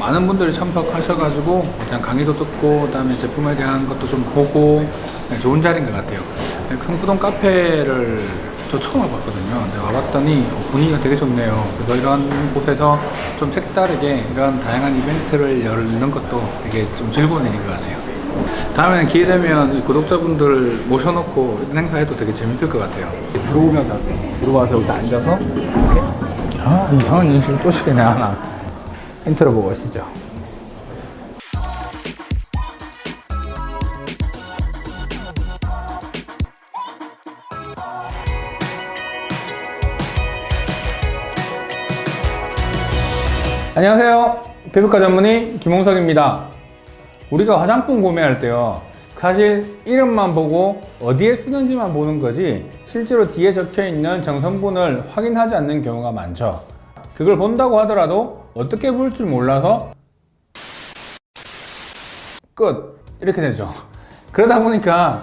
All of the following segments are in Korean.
많은 분들이 참석하셔가지고 일단 강의도 듣고 그다음에 제품에 대한 것도 좀 보고 좋은 자리인 것 같아요. 성수동 카페를 저 처음 와봤거든요. 근데 와봤더니 분위기가 되게 좋네요. 그래서 이런 곳에서 좀 색다르게 이런 다양한 이벤트를 열는 것도 되게 좀 즐거운 일인 것 같아요. 다음에는 기회되면 구독자분들 모셔놓고 이런 행사해도 되게 재밌을 것 같아요. 들어오면 자세. 들어와서 여기서 앉아서 이렇게. 이상한 인식을 또 시키네 하나. 인트로 보고 가시죠. 안녕하세요. 피부과 전문의 김홍석입니다. 우리가 화장품 구매할 때요, 사실 이름만 보고 어디에 쓰는지만 보는 거지 실제로 뒤에 적혀있는 정성분을 확인하지 않는 경우가 많죠. 그걸 본다고 하더라도 어떻게 볼 줄 몰라서 끝! 이렇게 되죠. 그러다 보니까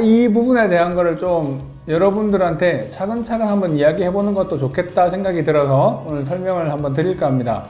이 부분에 대한 거를 좀 여러분들한테 차근차근 한번 이야기해보는 것도 좋겠다 생각이 들어서 오늘 설명을 한번 드릴까 합니다.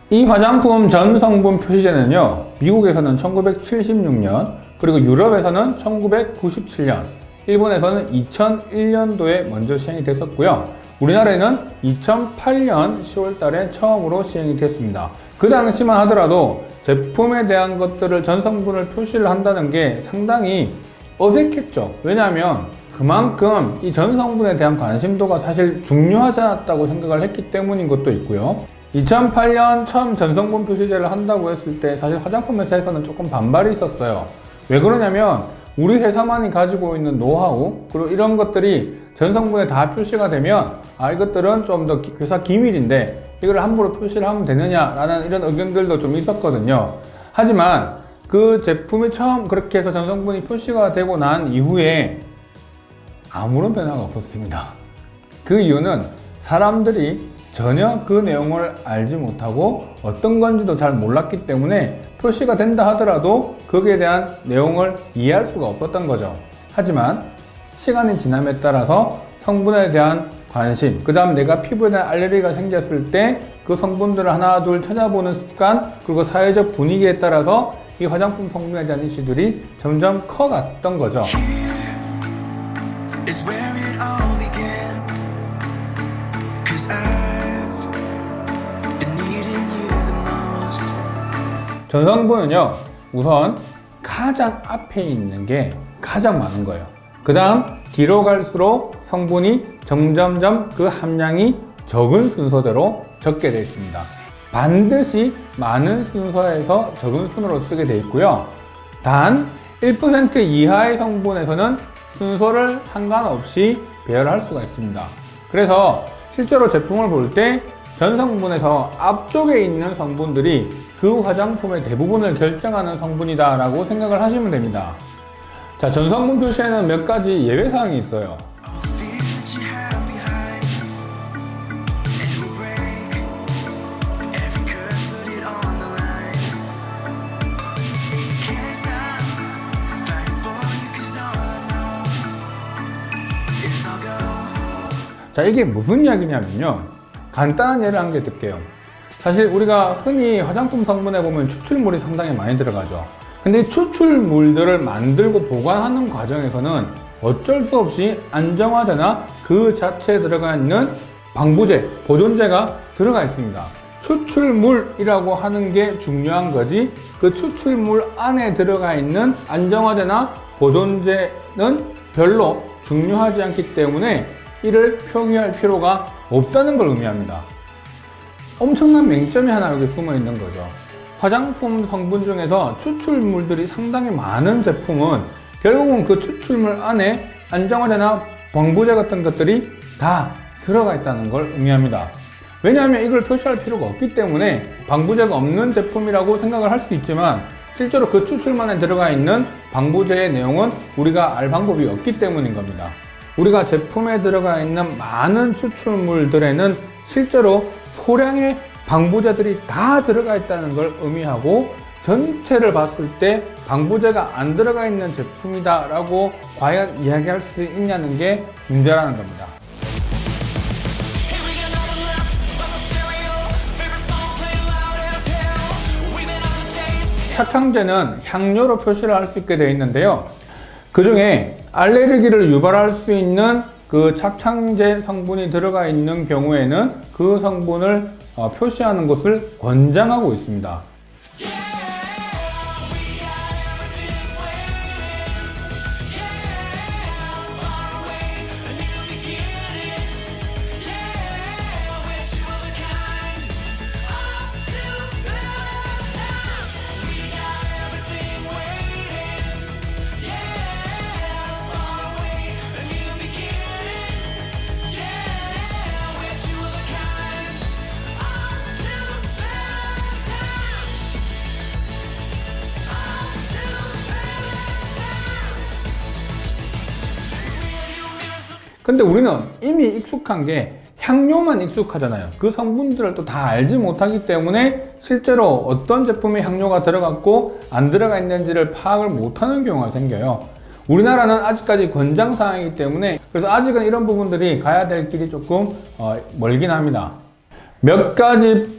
이 화장품 전 성분 표시제는요, 미국에서는 1976년, 그리고 유럽에서는 1997년, 일본에서는 2001년도에 먼저 시행이 됐었고요. 우리나라에는 2008년 10월 달에 처음으로 시행이 됐습니다. 그 당시만 하더라도 제품에 대한 것들을 전 성분을 표시를 한다는 게 상당히 어색했죠. 왜냐하면 그만큼 이 전 성분에 대한 관심도가 사실 중요하지 않았다고 생각을 했기 때문인 것도 있고요. 2008년 처음 전성분 표시제를 한다고 했을 때 사실 화장품 회사에서는 조금 반발이 있었어요. 왜 그러냐면 우리 회사만이 가지고 있는 노하우, 그리고 이런 것들이 전성분에 다 표시가 되면 이것들은 좀 더 회사 기밀인데 이걸 함부로 표시를 하면 되느냐라는 이런 의견들도 좀 있었거든요. 하지만 그 제품이 처음 그렇게 해서 전성분이 표시가 되고 난 이후에 아무런 변화가 없었습니다. 그 이유는 사람들이 전혀 그 내용을 알지 못하고 어떤 건지도 잘 몰랐기 때문에 표시가 된다 하더라도 거기에 대한 내용을 이해할 수가 없었던 거죠. 하지만 시간이 지남에 따라서 성분에 대한 관심, 그 다음 내가 피부에 대한 알레르기가 생겼을 때 그 성분들을 하나 둘 찾아보는 습관, 그리고 사회적 분위기에 따라서 이 화장품 성분에 대한 이슈들이 점점 커갔던 거죠. 전성분은요, 우선 가장 앞에 있는 게 가장 많은 거예요. 그 다음 뒤로 갈수록 성분이 점점점 그 함량이 적은 순서대로 적게 되어 있습니다. 반드시 많은 순서에서 적은 순으로 쓰게 되어 있고요. 단 1% 이하의 성분에서는 순서를 상관없이 배열할 수가 있습니다. 그래서 실제로 제품을 볼 때 전 성분에서 앞쪽에 있는 성분들이 그 화장품의 대부분을 결정하는 성분이다 라고 생각을 하시면 됩니다. 자, 전 성분 표시에는 몇 가지 예외사항이 있어요. 자, 이게 무슨 이야기냐면요, 간단한 예를 한 개 들게요. 사실 우리가 흔히 화장품 성분에 보면 추출물이 상당히 많이 들어가죠. 근데 이 추출물들을 만들고 보관하는 과정에서는 어쩔 수 없이 안정화제나 그 자체에 들어가 있는 방부제, 보존제가 들어가 있습니다. 추출물이라고 하는 게 중요한 거지, 그 추출물 안에 들어가 있는 안정화제나 보존제는 별로 중요하지 않기 때문에 이를 표기할 필요가 없다는 걸 의미합니다. 엄청난 맹점이 하나 여기 숨어 있는 거죠. 화장품 성분 중에서 추출물들이 상당히 많은 제품은 결국은 그 추출물 안에 안정화제나 방부제 같은 것들이 다 들어가 있다는 걸 의미합니다. 왜냐하면 이걸 표시할 필요가 없기 때문에 방부제가 없는 제품이라고 생각을 할 수 있지만 실제로 그 추출물에 들어가 있는 방부제의 내용은 우리가 알 방법이 없기 때문인 겁니다. 우리가 제품에 들어가 있는 많은 추출물들에는 실제로 소량의 방부제들이 다 들어가 있다는 걸 의미하고, 전체를 봤을 때 방부제가 안 들어가 있는 제품이다 라고 과연 이야기할 수 있냐는 게 문제라는 겁니다. 착향제는 향료로 표시를 할 수 있게 되어 있는데요. 그 중에 알레르기를 유발할 수 있는 그 착향제 성분이 들어가 있는 경우에는 그 성분을 표시하는 것을 권장하고 있습니다. 근데 우리는 이미 익숙한 게 향료만 익숙하잖아요. 그 성분들을 또 다 알지 못하기 때문에 실제로 어떤 제품에 향료가 들어갔고 안 들어가 있는지를 파악을 못하는 경우가 생겨요. 우리나라는 아직까지 권장사항이기 때문에 그래서 아직은 이런 부분들이 가야 될 길이 조금 멀긴 합니다. 몇 가지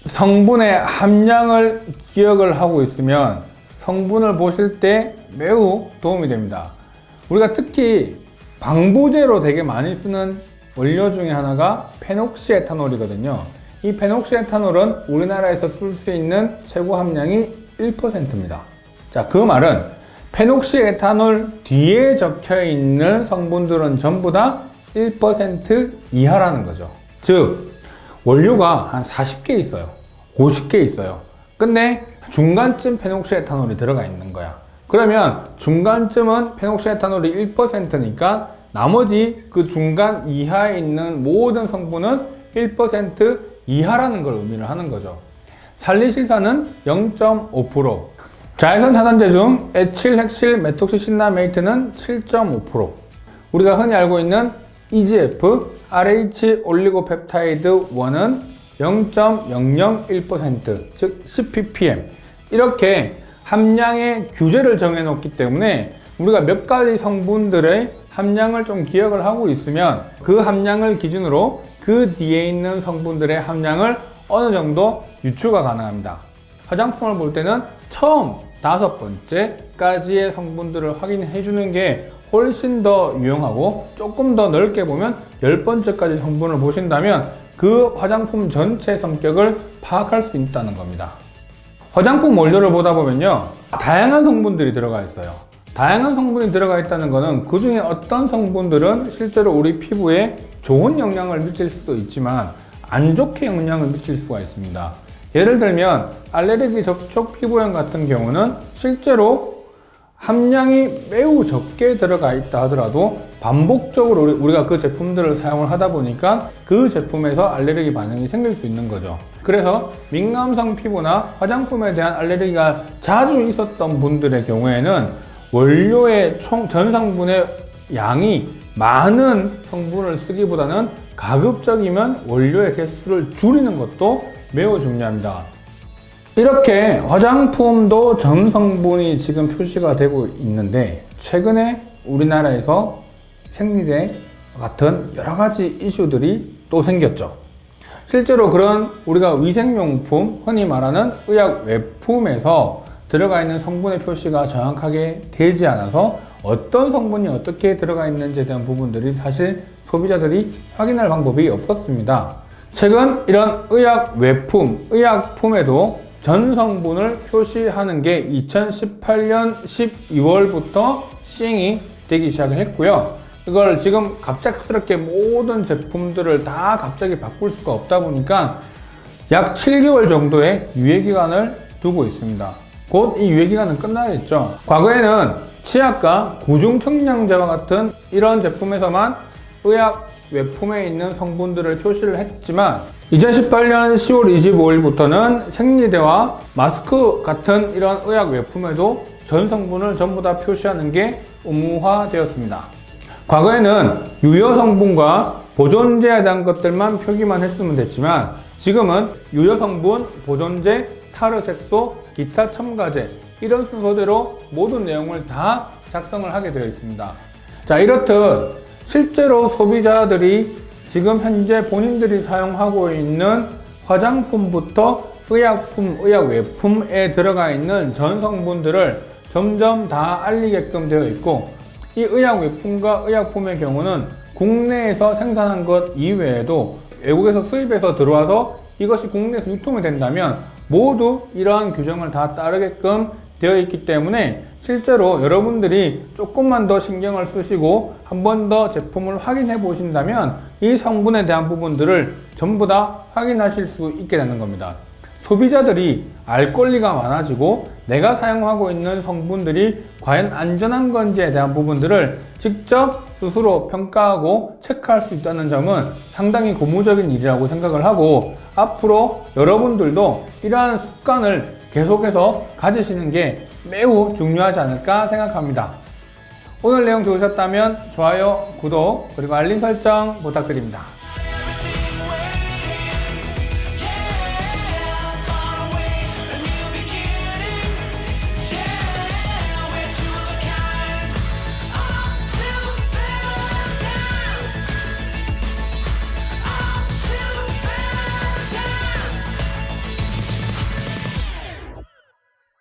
성분의 함량을 기억을 하고 있으면 성분을 보실 때 매우 도움이 됩니다. 우리가 특히 방부제로 되게 많이 쓰는 원료 중에 하나가 페녹시에탄올이거든요. 이 페녹시에탄올은 우리나라에서 쓸 수 있는 최고 함량이 1%입니다. 자, 그 말은 페녹시에탄올 뒤에 적혀 있는 성분들은 전부 다 1% 이하라는 거죠. 즉, 원료가 한 40개 있어요. 50개 있어요. 근데 중간쯤 페녹시에탄올이 들어가 있는 거야. 그러면 중간쯤은 페녹시에탄올이 1%니까 나머지 그 중간 이하에 있는 모든 성분은 1% 이하라는 걸 의미를 하는 거죠. 살리실산은 0.5%, 자외선 차단제 중 에칠, 핵실, 메톡시신나메이트는 7.5%, 우리가 흔히 알고 있는 EGF, RH 올리고펩타이드 1은 0.001%, 즉 10ppm. 이렇게 함량의 규제를 정해놓기 때문에 우리가 몇 가지 성분들의 함량을 좀 기억을 하고 있으면 그 함량을 기준으로 그 뒤에 있는 성분들의 함량을 어느 정도 유추가 가능합니다. 화장품을 볼 때는 처음 5번째까지의 성분들을 확인해 주는 게 훨씬 더 유용하고, 조금 더 넓게 보면 10번째까지 성분을 보신다면 그 화장품 전체 성격을 파악할 수 있다는 겁니다. 화장품 원료를 보다 보면요, 다양한 성분들이 들어가 있어요. 다양한 성분이 들어가 있다는 것은 그 중에 어떤 성분들은 실제로 우리 피부에 좋은 영향을 미칠 수도 있지만 안 좋게 영향을 미칠 수가 있습니다. 예를 들면 알레르기 접촉 피부염 같은 경우는 실제로 함량이 매우 적게 들어가 있다 하더라도 반복적으로 우리가 그 제품들을 사용을 하다 보니까 그 제품에서 알레르기 반응이 생길 수 있는 거죠. 그래서 민감성 피부나 화장품에 대한 알레르기가 자주 있었던 분들의 경우에는 원료의 총 전성분의 양이 많은 성분을 쓰기보다는 가급적이면 원료의 개수를 줄이는 것도 매우 중요합니다. 이렇게 화장품도 전성분이 지금 표시가 되고 있는데, 최근에 우리나라에서 생리대 같은 여러 가지 이슈들이 또 생겼죠. 실제로 그런 우리가 위생용품, 흔히 말하는 의약 외품에서 들어가 있는 성분의 표시가 정확하게 되지 않아서 어떤 성분이 어떻게 들어가 있는지에 대한 부분들이 사실 소비자들이 확인할 방법이 없었습니다. 최근 이런 의약 외품, 의약품에도 전 성분을 표시하는 게 2018년 12월부터 시행이 되기 시작을 했고요. 이걸 지금 갑작스럽게 모든 제품들을 다 갑자기 바꿀 수가 없다 보니까 약 7개월 정도의 유예기간을 두고 있습니다. 곧 이 유예기간은 끝나겠죠. 과거에는 치약과 구중청량제와 같은 이런 제품에서만 의약 외품에 있는 성분들을 표시를 했지만 2018년 10월 25일부터는 생리대와 마스크 같은 이런 의약 외품에도 전 성분을 전부 다 표시하는 게 의무화되었습니다. 과거에는 유효 성분과 보존제에 대한 것들만 표기만 했으면 됐지만 지금은 유효 성분, 보존제, 타르색소, 기타 첨가제 이런 순서대로 모든 내용을 다 작성을 하게 되어 있습니다. 자, 이렇듯 실제로 소비자들이 지금 현재 본인들이 사용하고 있는 화장품부터 의약품, 의약 외품에 들어가 있는 전 성분들을 점점 다 알리게끔 되어 있고, 이 의약 외품과 의약품의 경우는 국내에서 생산한 것 이외에도 외국에서 수입해서 들어와서 이것이 국내에서 유통이 된다면 모두 이러한 규정을 다 따르게끔 되어 있기 때문에 실제로 여러분들이 조금만 더 신경을 쓰시고 한 번 더 제품을 확인해 보신다면 이 성분에 대한 부분들을 전부 다 확인하실 수 있게 되는 겁니다. 소비자들이 알 권리가 많아지고 내가 사용하고 있는 성분들이 과연 안전한 건지에 대한 부분들을 직접 스스로 평가하고 체크할 수 있다는 점은 상당히 고무적인 일이라고 생각을 하고, 앞으로 여러분들도 이러한 습관을 계속해서 가지시는 게 매우 중요하지 않을까 생각합니다. 오늘 내용 좋으셨다면 좋아요, 구독, 그리고 알림 설정 부탁드립니다.